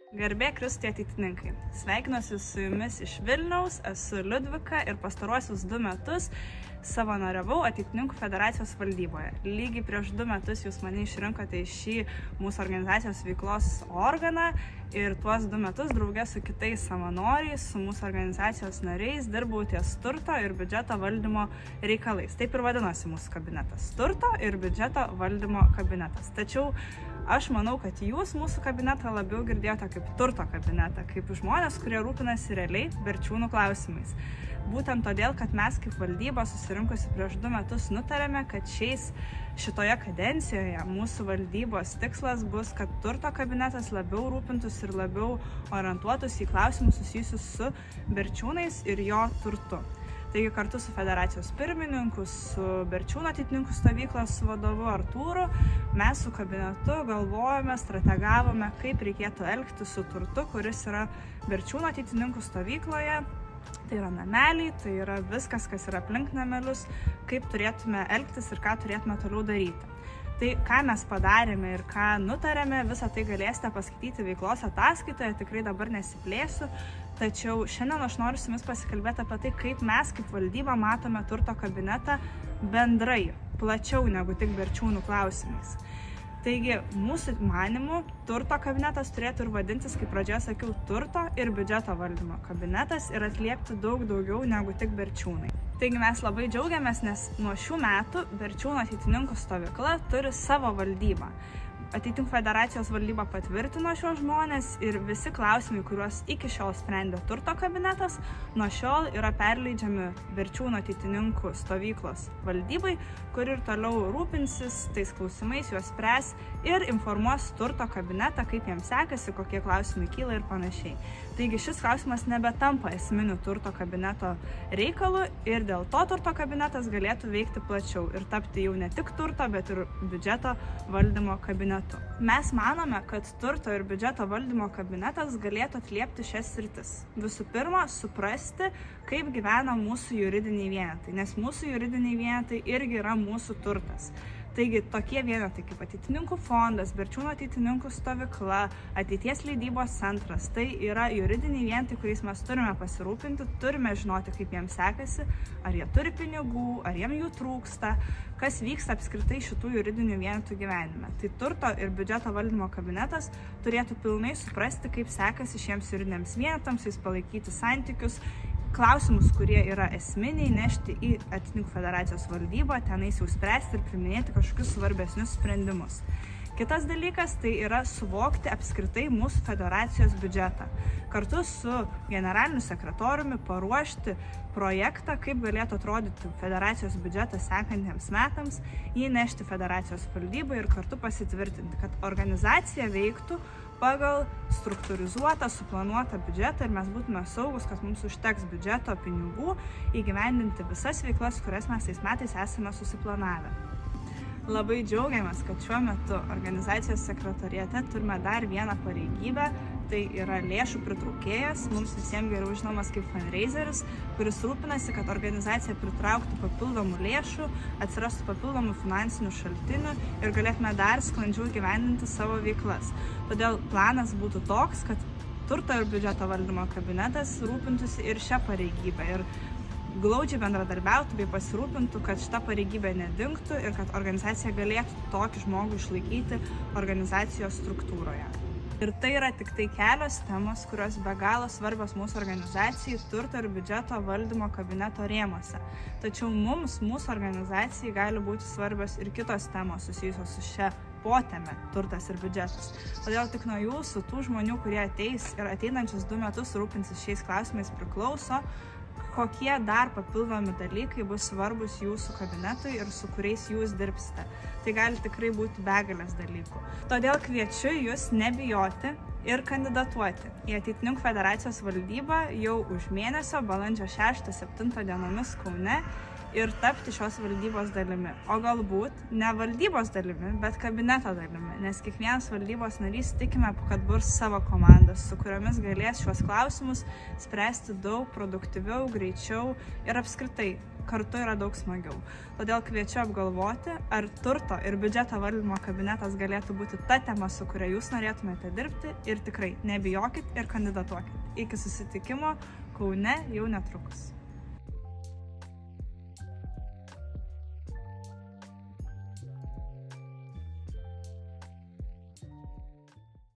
Garbė Kristui ateitininkai. Sveikinuosi su jumis iš Vilniaus, esu Liudvika ir pastaruosius 2 metus savanoriavau Ateitininkų federacijos valdyboje. Lygiai prieš 2 metus jūs mane išrinkote į šį mūsų organizacijos veiklos organą ir tuos 2 metus drauge su kitais savanoriais, su mūsų organizacijos nariais dirbau ties turto ir biudžeto valdymo reikalais. Taip ir vadinosi mūsų kabinetas – turto ir biudžeto valdymo kabinetas. Tačiau aš manau, kad jūs mūsų kabinetą labiau girdėjote kaip turto kabinetą, kaip žmonės, kurie rūpinasi realiai Berčiūnų klausimais. Būtent todėl, kad mes kaip valdyba susirinkusi prieš 2 metus nutarėme, kad šitoje kadencijoje mūsų valdybos tikslas bus, kad turto kabinetas labiau rūpintųsi ir labiau orientuotųsi į klausimus susijusius su Berčiūnais ir jo turtu. Taigi kartu su federacijos pirmininku, su Berčiūnų ateitininkų stovyklos vadovu Artūru, mes su kabinetu galvojame, strategavome, kaip reikėtų elgtis su turtu, kuris yra Berčiūnų ateitininkų stovykloje. Tai yra nameliai, tai yra viskas, kas yra aplink namelius, kaip turėtume elgtis ir ką turėtume toliau daryti. Tai ką mes padarėme ir ką nutarėme, visą tai galėsite paskaityti veiklos ataskaitoje, tikrai dabar nesiplėsiu. Tačiau šiandien aš noriu su jumis pasikalbėti apie tai, kaip mes kaip valdyba matome turto kabinetą bendrai, plačiau negu tik Berčiūnų klausimais. Taigi, mūsų manymu, turto kabinetas turėtų ir vadintis, kaip pradžioje sakiau, turto ir biudžeto valdymo kabinetas ir atliepti daug daugiau negu tik Berčiūnai. Taigi mes labai džiaugiamės, nes nuo šių metų Berčiūnų ateitininkų stovykla turi savo valdybą. Ateitininkų federacijos valdyba patvirtino šios žmonės ir visi klausimai, kuriuos iki šiol sprendė turto kabinetas, nuo šiol yra perleidžiami Berčiūnų ateitininkų stovyklos valdybai, kur ir toliau rūpinsis tais klausimais, juos spręs ir informuos turto kabinetą, kaip jiems sekasi, kokie klausimai kyla ir panašiai. Taigi šis klausimas nebetampa esminiu turto kabineto reikalu ir dėl to turto kabinetas galėtų veikti plačiau ir tapti jau ne tik turto, bet ir biudžeto valdymo kabinetu. Mes manome, kad turto ir biudžeto valdymo kabinetas galėtų atliepti šias sritis. Visų pirma, suprasti, kaip gyvena mūsų juridiniai vienetai, nes mūsų juridiniai vienetai irgi yra mūsų turtas. Taigi tokie vienetai kaip Ateitininkų fondas, Berčiūnų ateitininkų stovykla, ateities leidybos centras, tai yra juridiniai vienetai, kuriais mes turime pasirūpinti, turime žinoti, kaip jiems sekasi, ar jie turi pinigų, ar jiems jų trūksta, kas vyksta apskritai šitų juridinių vienetų gyvenime. Tai turto ir biudžeto valdymo kabinetas turėtų pilnai suprasti, kaip sekasi šiems juridiniams vienetams, jais palaikyti santykius, klausimus, kurie yra esminiai, nešti į Ateitininkų federacijos valdybą, tenais jau spręsti ir priminėti kažkokius svarbesnius sprendimus. Kitas dalykas tai yra suvokti apskritai mūsų federacijos biudžetą. Kartu su generaliniu sekretoriumi paruošti projektą, kaip galėtų atrodyti federacijos biudžetas sekantiems metams, jį nešti federacijos valdybai ir kartu pasitvirtinti, kad organizacija veiktų pagal struktūrizuotą, suplanuotą biudžetą ir mes būtume saugus, kad mums užteks biudžeto pinigų įgyvendinti visas veiklas, kurias mes tais metais esame susiplanavę. Labai džiaugiamės, kad šiuo metu organizacijos sekretoriate turime dar vieną pareigybę, tai yra lėšų pritraukėjas, mums visiems geriau žinomas kaip fundraiseris, kuris rūpinasi, kad organizacija pritrauktų papildomų lėšų, atsirastų papildomų finansinių šaltinių ir galėtume dar sklandžiau gyvendinti savo veiklas. Todėl planas būtų toks, kad turto ir biudžeto valdymo kabinetas rūpintųsi ir šią pareigybę ir glaudžiai bendradarbiautų bei pasirūpintų, kad šita pareigybė nedingtų ir kad organizacija galėtų tokį žmogų išlaikyti organizacijos struktūroje. Ir tai yra tik tai kelios temos, kurios be galo svarbios mūsų organizacijai turto ir biudžeto valdymo kabineto rėmuose. Tačiau mums, mūsų organizacijai, gali būti svarbios ir kitos temos susijusios su šia poteme turtas ir biudžetas. Todėl tik nuo jūsų, tų žmonių, kurie ateis ir ateinančius 2 metus rūpinsis šiais klausimais, priklauso, kokie dar papildomi dalykai bus svarbus jūsų kabinetui ir su kuriais jūs dirbsite. Tai gali tikrai būti begalės dalykų. Todėl kviečiu jūs nebijoti ir kandidatuoti į Ateitininkų federacijos valdybą jau už mėnesio, balandžio 6-7 dienomis Kaune ir tapti šios valdybos dalimi. O galbūt ne valdybos dalimi, bet kabineto dalimi, nes kiekvienas valdybos narys tikime, kad bus savo komandas, su kuriomis galės šios klausimus spręsti daug produktyviau, greičiau ir apskritai kartu yra daug smagiau. Todėl kviečiu apgalvoti, ar turto ir biudžeto valdymo kabinetas galėtų būti ta tema, su kuria jūs norėtumėte dirbti, ir tikrai nebijokit ir kandidatuokit. Iki susitikimo Kaune jau netrukus.